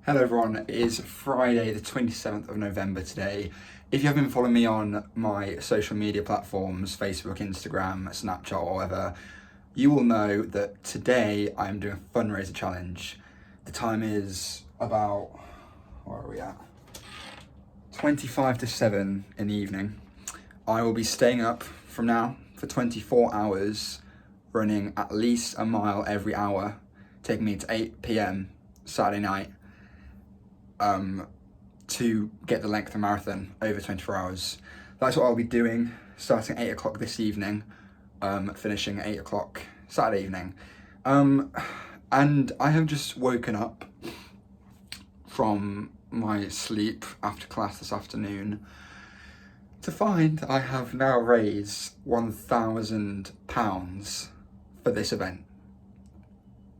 Hello everyone, it is Friday the 27th of November today. If you haven't been following me on my social media platforms, Facebook, Instagram, Snapchat or whatever, you will know that today I'm doing a fundraiser challenge. The time is about, where are we at? 25 to 7 in the evening. I will be staying up from now for 24 hours, running at least a mile every hour, taking me to 8 p.m. Saturday night. To get the length of the marathon over 24 hours. That's what I'll be doing, starting at 8 o'clock this evening, finishing at 8 o'clock Saturday evening. And I have just woken up from my sleep after class this afternoon to find I have now raised £1,000 for this event.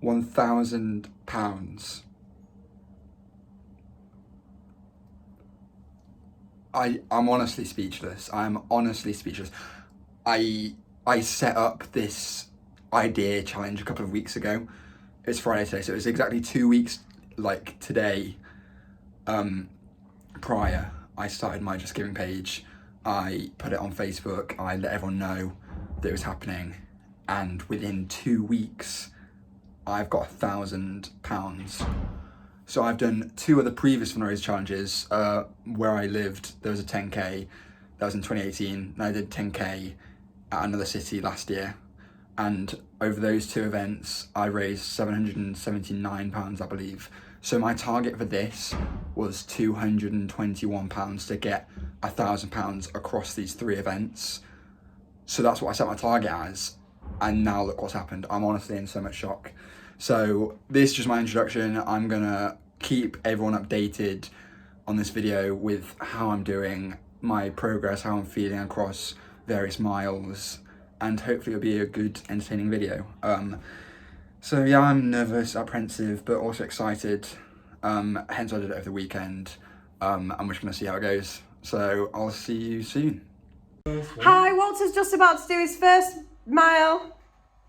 £1,000. I'm honestly speechless. I'm honestly speechless. I set up this idea challenge a couple of weeks ago. It's Friday today, so it was exactly 2 weeks, like today, prior. I started my Just Giving page. I put it on Facebook. I let everyone know that it was happening. And within 2 weeks, I've got £1,000. So I've done two other previous fundraiser challenges. Where I lived, there was a 10K, that was in 2018, and I did 10K at another city last year. And over those two events, I raised £779, I believe. So my target for this was £221 to get £1,000 across these three events. So that's what I set my target as. And now look what's happened. I'm honestly in so much shock. So this is just my introduction. I'm gonna keep everyone updated on this video with how I'm doing, my progress, how I'm feeling across various miles, and hopefully it'll be a good, entertaining video. So yeah, I'm nervous, apprehensive, but also excited. Hence I did it over the weekend. I'm just gonna see how it goes. So I'll see you soon. Hi, Walter's just about to do his first mile.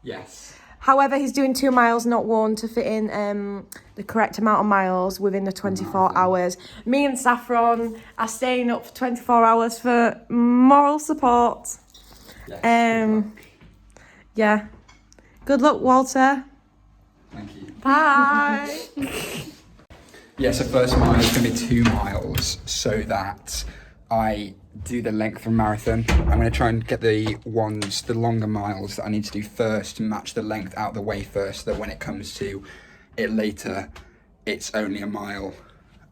Yes. However, he's doing 2 miles, not one, to fit in the correct amount of miles within the 24 hours. Me and Saffron are staying up for 24 hours for moral support. Yes, Yeah. Good luck, Walter. thank you. Bye. Yeah, so first mile is going to be 2 miles so that I do the length of a marathon. I'm going to try and get the longer miles that I need to do first to match the length out of the way first, so that when it comes to it later, it's only a mile.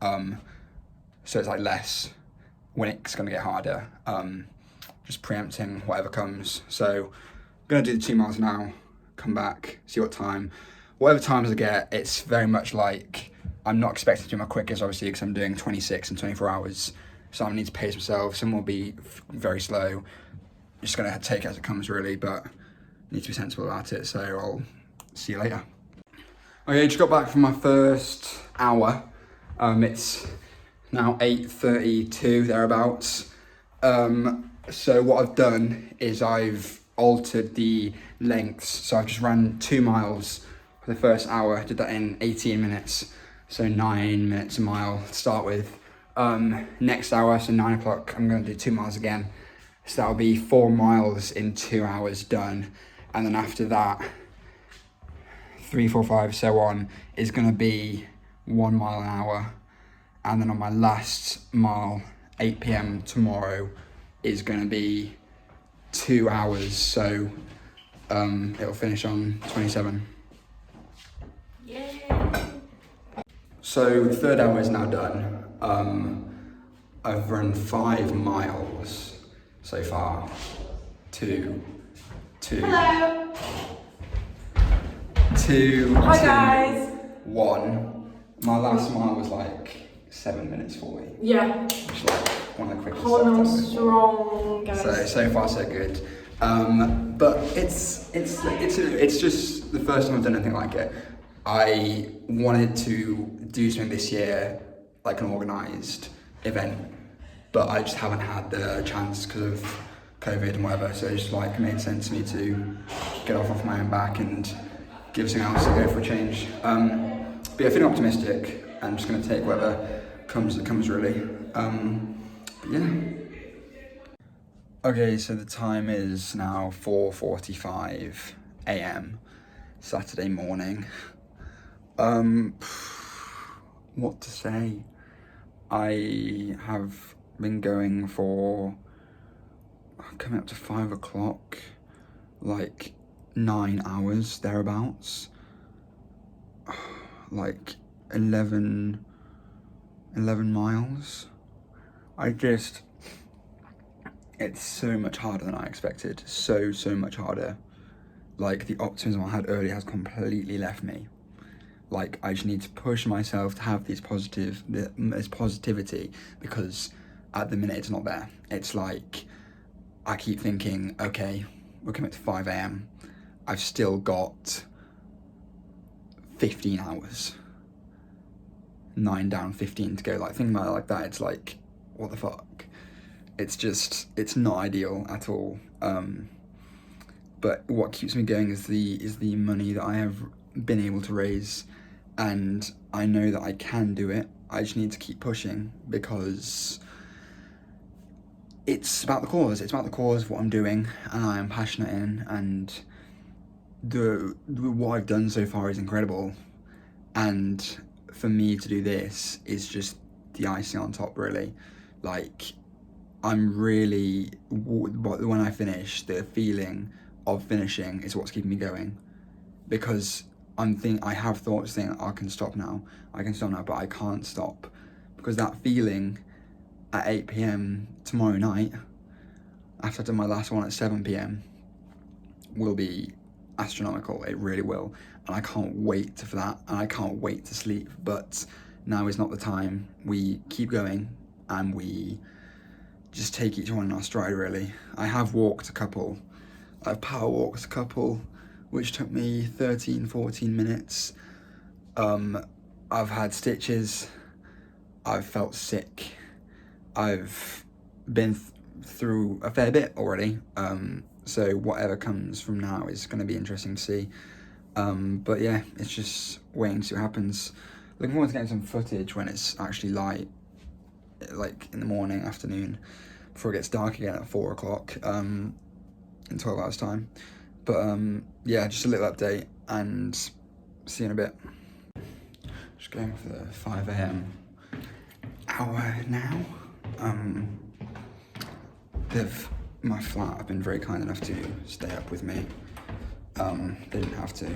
So it's like less when it's going to get harder. Just preempting whatever comes. So I'm going to do the 2 miles now, come back, see what time. Whatever times I get, it's very much like, I'm not expecting to do my quickest, obviously, because I'm doing 26 and 24 hours. So I need to pace myself. Some will be very slow. Just going to take it as it comes, really, but need to be sensible about it. So I'll see you later. Okay, just got back from my first hour. It's now 8:32, thereabouts. So what I've done is I've altered the lengths. So I've just ran 2 miles for the first hour. Did that in 18 minutes. So 9 minutes a mile to start with. Next hour, so 9 o'clock, I'm going to do 2 miles again. So that'll be 4 miles in 2 hours done. And then after that, 3, 4, 5, so on, is going to be 1 mile an hour. And then on my last mile, 8 p.m. tomorrow, is going to be 2 hours. So it'll finish on 27. Yay. So the third hour is now done. I've run 5 miles so far. 2. Hello. 2. Hi, guys. 1. My last mile was like 7 minutes 40. Yeah. Which is like one of the quickest Holding on I've done before. strong, guys. So far so good. But it's just the first time I've done anything like it. I wanted to do something this year, like an organised event, but I just haven't had the chance because of COVID and whatever. So it just like made sense to me to get off my own back and give something else to go for a change. But yeah, feeling optimistic. I'm just going to take whatever comes that comes, really. But yeah. Okay, so the time is now 4:45 a.m. Saturday morning. What to say? I have been going for coming up to 5 o'clock, like 9 hours thereabouts, like 11 miles. It's so much harder than I expected, so much harder. Like, the optimism I had earlier has completely left me. Like, I just need to push myself to have this positivity, because at the minute it's not there. It's like, I keep thinking, okay, we're coming to 5 a.m. I've still got 15 hours. 9 down, 15 to go. Like, thinking about it like that, it's like, what the fuck? It's not ideal at all. But what keeps me going is the money that I have been able to raise, and I know that I can do it. I just need to keep pushing, because it's about the cause. It's about the cause of what I'm doing, and I am passionate in, and what I've done so far is incredible. And for me to do this is just the icing on top, really. Like, I'm really, when I finish, the feeling of finishing is what's keeping me going, because I have thoughts saying, I can stop now, but I can't stop, because that feeling at 8 p.m. tomorrow night, after I've done my last one at 7 p.m, will be astronomical. It really will, and I can't wait for that, and I can't wait to sleep. But now is not the time. We keep going, and we just take each one in our stride, really. I have walked a couple. I've power walked a couple, which took me 13-14 minutes. I've had stitches. I've felt sick. I've been through a fair bit already. So whatever comes from now is going to be interesting to see. But yeah, it's just waiting to see what happens. Looking forward to getting some footage when it's actually light, like in the morning, afternoon, before it gets dark again at 4 o'clock, in 12 hours time. But yeah, just a little update, and see you in a bit. Just going for the 5 a.m. hour now. My flat have been very kind enough to stay up with me. They didn't have to.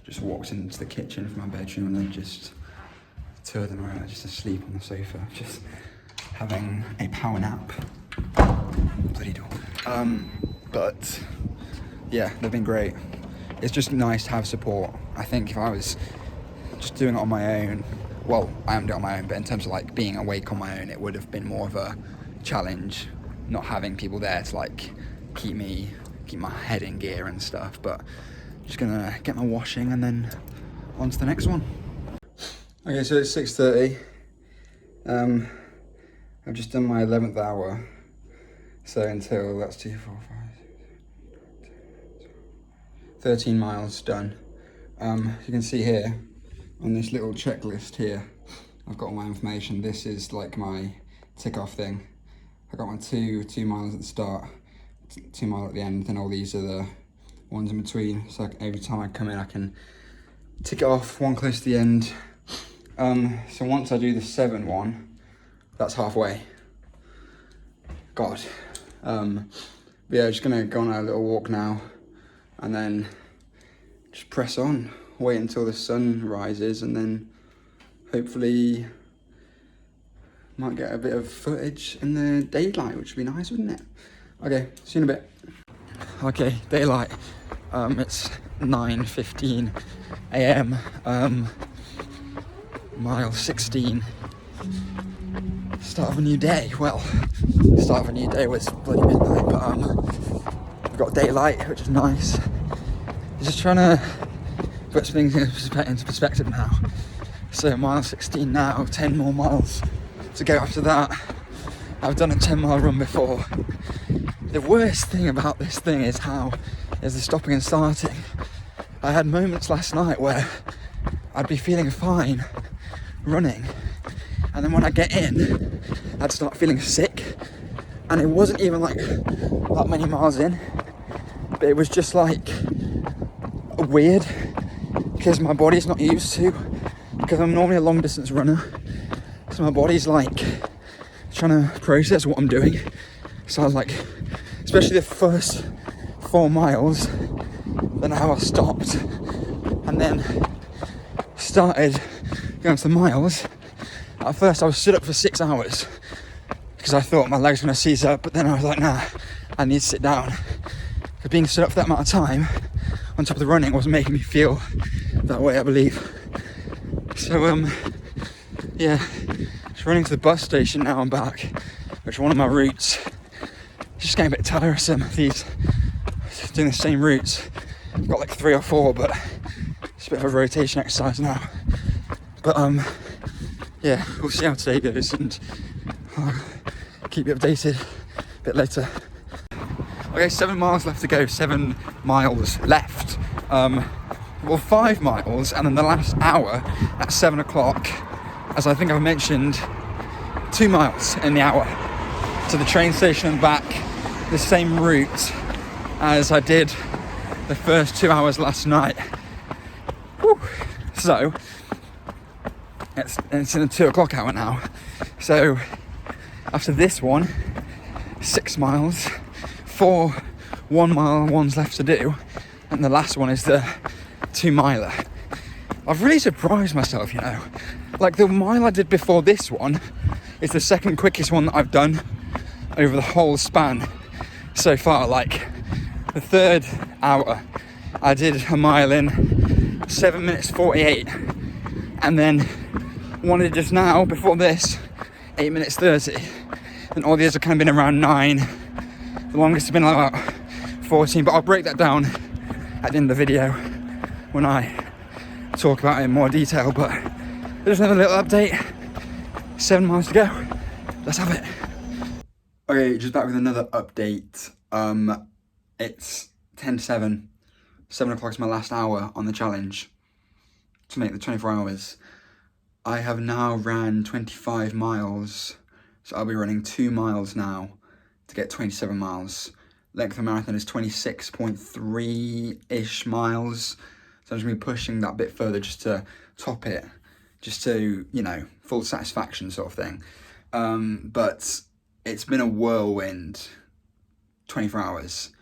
Just walked into the kitchen from my bedroom, and then just two of them were just asleep on the sofa, just having a power nap. Bloody door. But yeah, they've been great. It's just nice to have support. I think if I was just doing it on my own, well, I am doing it on my own, but in terms of like being awake on my own, it would have been more of a challenge, not having people there to like keep my head in gear and stuff. But just gonna get my washing and then on to the next one. Okay, so it's 6:30. I've just done my 11th hour, so until that's 2, 4, 5, 6, 13 miles done. You can see here on this little checklist here, I've got all my information. This is like my tick off thing. I got my 2 miles at the start, 2 miles at the end, and all these are the ones in between. So every time I come in, I can tick it off, one close to the end. So once I do the 7 one, that's halfway. God. But yeah, just gonna go on a little walk now, and then just press on. Wait until the sun rises, and then hopefully might get a bit of footage in the daylight, which would be nice, wouldn't it? Okay, see you in a bit. Okay, daylight. It's 9:15 a.m. Mile 16. Start of a new day. Well, start of a new day was bloody midnight, but we've got daylight, which is nice. Just trying to put things into perspective now. So mile 16 now, 10 more miles to go after that. I've done a 10-mile run before. The worst thing about this thing is the stopping and starting. I had moments last night where I'd be feeling fine running, and then when I get in, I'd start feeling sick, and it wasn't even like that many miles in, but it was just like weird, because my body's not used to, because I'm normally a long distance runner, so my body's like trying to process what I'm doing. So I was like, especially the first 4 miles, then how I stopped and then started going to the miles. At first I was stood up for 6 hours because I thought my legs were going to seize up, but then I was like, nah, I need to sit down. Because being stood up for that amount of time on top of the running wasn't making me feel that way, I believe. So yeah, just running to the bus station now. I'm back, which is one of my routes. Just getting a bit tiresome, these doing the same routes. I've got like 3 or 4, but it's a bit of a rotation exercise now. But yeah, we'll see how today goes, and I'll keep you updated a bit later. Okay, 7 miles left to go. 7 miles left. Well, 5 miles, and then the last hour at 7 o'clock, as I think I've mentioned, 2 miles in the hour to the train station and back, the same route as I did the first 2 hours last night. Whew. So it's in the 2 o'clock hour now. So after this one, 6 miles, 4 1-mile ones left to do, and the last one is the 2-miler. I've really surprised myself, you know. Like, the mile I did before this one is the second quickest one that I've done over the whole span so far. Like, the third hour I did a mile in 7 minutes 48, and then one I did just now before this 8 minutes 30, and all the others have kind of been around 9. The longest has been like about 14, but I'll break that down at the end of the video when I talk about it in more detail. But there's another little update. 7 miles to go. Let's have it. Okay, just back with another update. It's 10 to 7. 7 o'clock is my last hour on the challenge to make the 24 hours. I have now ran 25 miles, so I'll be running 2 miles now to get 27 miles. Length of the marathon is 26.3-ish miles. So I'm just going to be pushing that bit further just to top it, just to, you know, full satisfaction sort of thing. But it's been a whirlwind 24 hours.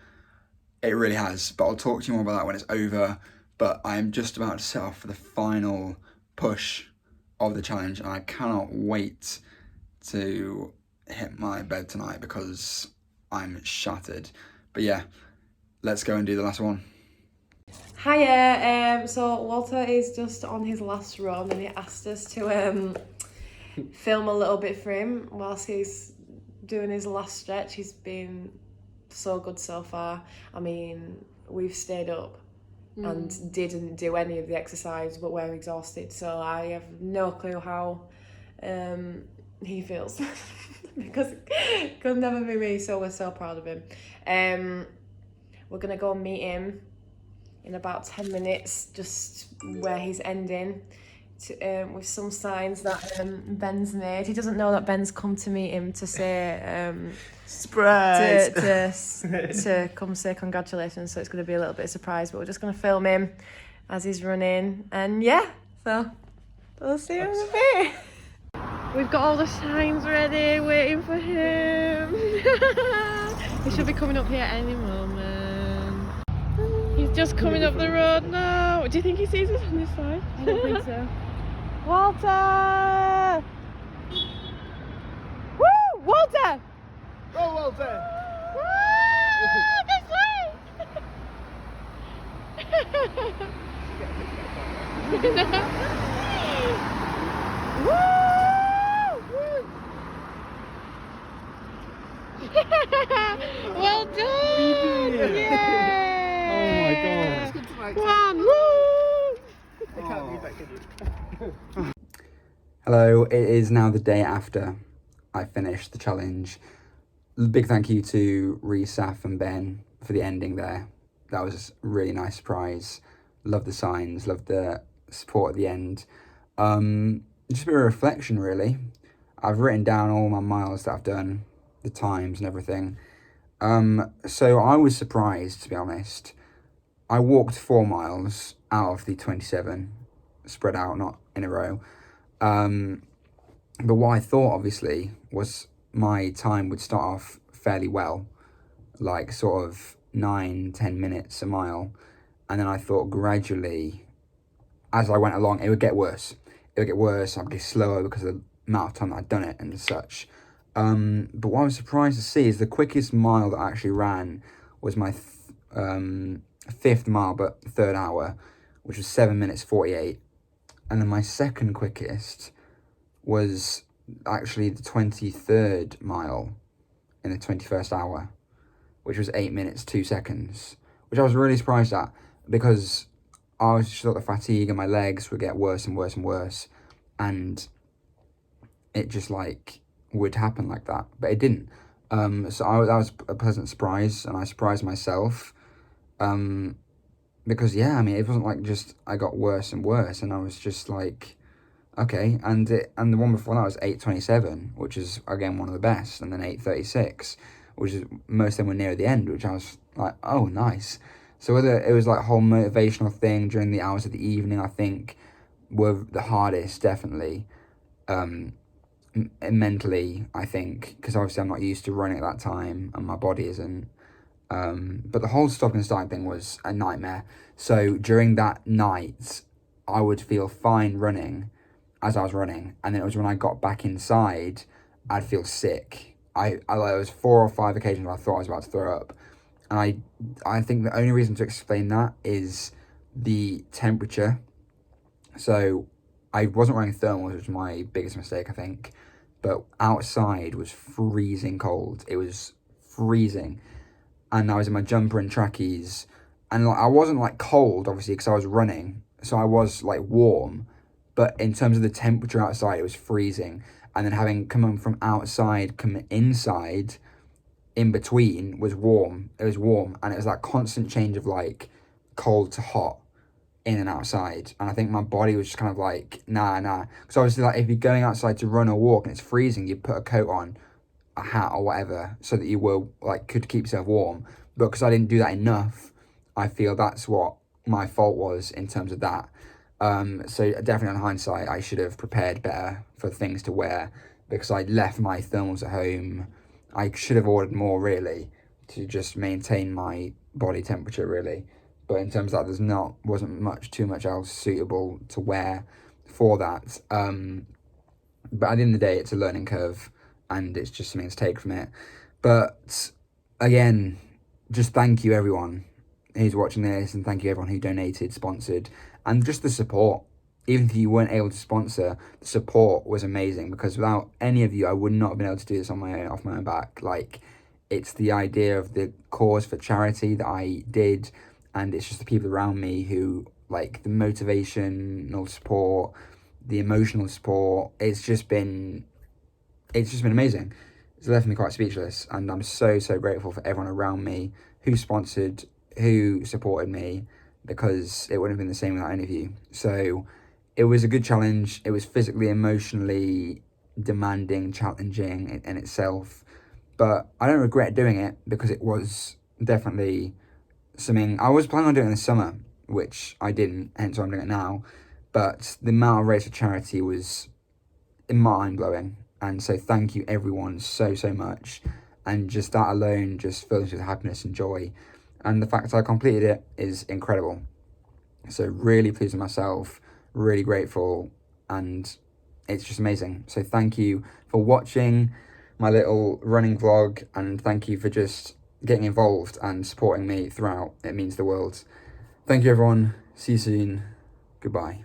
It really has. But I'll talk to you more about that when it's over. But I'm just about to set off for the final push of the challenge, and I cannot wait to hit my bed tonight because I'm shattered. But yeah, let's go and do the last one. Hiya, so Walter is just on his last run, and he asked us to film a little bit for him whilst he's doing his last stretch. He's been so good so far. I mean, we've stayed up and didn't do any of the exercise, but we're exhausted, so I have no clue how he feels because it could never be me, so we're so proud of him. We're gonna go and meet him in about 10 minutes, just where he's ending, with some signs that Ben's made. He doesn't know that Ben's come to meet him to say surprise, to come say congratulations. So it's going to be a little bit of a surprise, but we're just going to film him as he's running, and yeah, so we'll see you in a bit. We've got all the signs ready, waiting for him. He should be coming up here any moment. He's just coming up the road now. Do you think he sees us on this side? I don't think so. Walter! Woo! Walter! Go, Walter! Woo! This way! Woo! Well done! Yay! Oh my god. Come on, woo! I can't read that, can you? Hello, it is now the day after I finished the challenge. Big thank you to Reece, Saf and Ben for the ending there. That was a really nice surprise. Love the signs, love the support at the end. Just a bit of reflection, really. I've written down all my miles that I've done, the times and everything. So I was surprised, to be honest. I walked 4 miles out of the 27, spread out, not in a row. But what I thought, obviously, was my time would start off fairly well, like sort of 9-10 minutes a mile. And then I thought gradually, as I went along, it would get worse. It would get worse, I'd get slower because of the amount of time that I'd done it and such. But what I was surprised to see is the quickest mile that I actually ran was my 5th mile, but 3rd hour, which was 7 minutes 48. And then my second quickest was actually the 23rd mile in the 21st hour, which was 8 minutes 2 seconds, which I was really surprised at, because I was just thought the fatigue and my legs would get worse and worse and worse, and it just like would happen like that, but it didn't. So that was a pleasant surprise, and I surprised myself, because yeah, I mean, it wasn't like just I got worse and worse, and I was just like, okay. And the one before that was 8:27, which is again one of the best, and then 8:36, which is most of them were near the end, which I was like, oh, nice. So whether it was like a whole motivational thing during the hours of the evening, I think were the hardest, definitely. Mentally, I think, because obviously I'm not used to running at that time, and my body isn't. But the whole stop and start thing was a nightmare. So during that night, I would feel fine running as I was running, and then it was when I got back inside, I'd feel sick. There was 4 or 5 occasions where I thought I was about to throw up, and I think the only reason to explain that is the temperature. So I wasn't wearing thermals, which was my biggest mistake, I think. But outside was freezing cold. It was freezing. And I was in my jumper and trackies. And like, I wasn't like cold, obviously, because I was running. So I was like warm. But in terms of the temperature outside, it was freezing. And then having come from outside, come inside, in between was warm. It was warm. And it was that constant change of like cold to hot, in and outside. And I think my body was just kind of like, nah. Because obviously, like, if you're going outside to run or walk and it's freezing, you put a coat on, a hat or whatever, so that you will, like, could keep yourself warm. But because I didn't do that enough, I feel that's what my fault was in terms of that. So definitely, on hindsight, I should have prepared better for things to wear, because I left my thermals at home. I should have ordered more, really, to just maintain my body temperature, really. But in terms of that, wasn't too much else suitable to wear for that. But at the end of the day, it's a learning curve, and it's just something to take from it. But again, just thank you everyone who's watching this, and thank you everyone who donated, sponsored, and just the support. Even if you weren't able to sponsor, the support was amazing, because without any of you, I would not have been able to do this on my own, off my own back. Like, it's the idea of the cause for charity that I did, and it's just the people around me who, like, the motivational support, the emotional support. It's just been amazing. It's left me quite speechless, and I'm so grateful for everyone around me who sponsored, who supported me, because it wouldn't have been the same without any of you. So it was a good challenge. It was physically, emotionally demanding, challenging in itself, but I don't regret doing it, because it was definitely something I was planning on doing in the summer, which I didn't, hence why I'm doing it now. But the amount of raised for charity was mind-blowing, and so thank you everyone so much. And just that alone just fills me with happiness and joy, and the fact that I completed it is incredible. So really pleased with myself, really grateful, and it's just amazing. So thank you for watching my little running vlog, and thank you for just getting involved and supporting me throughout. It means the world. Thank you everyone. See you soon. Goodbye.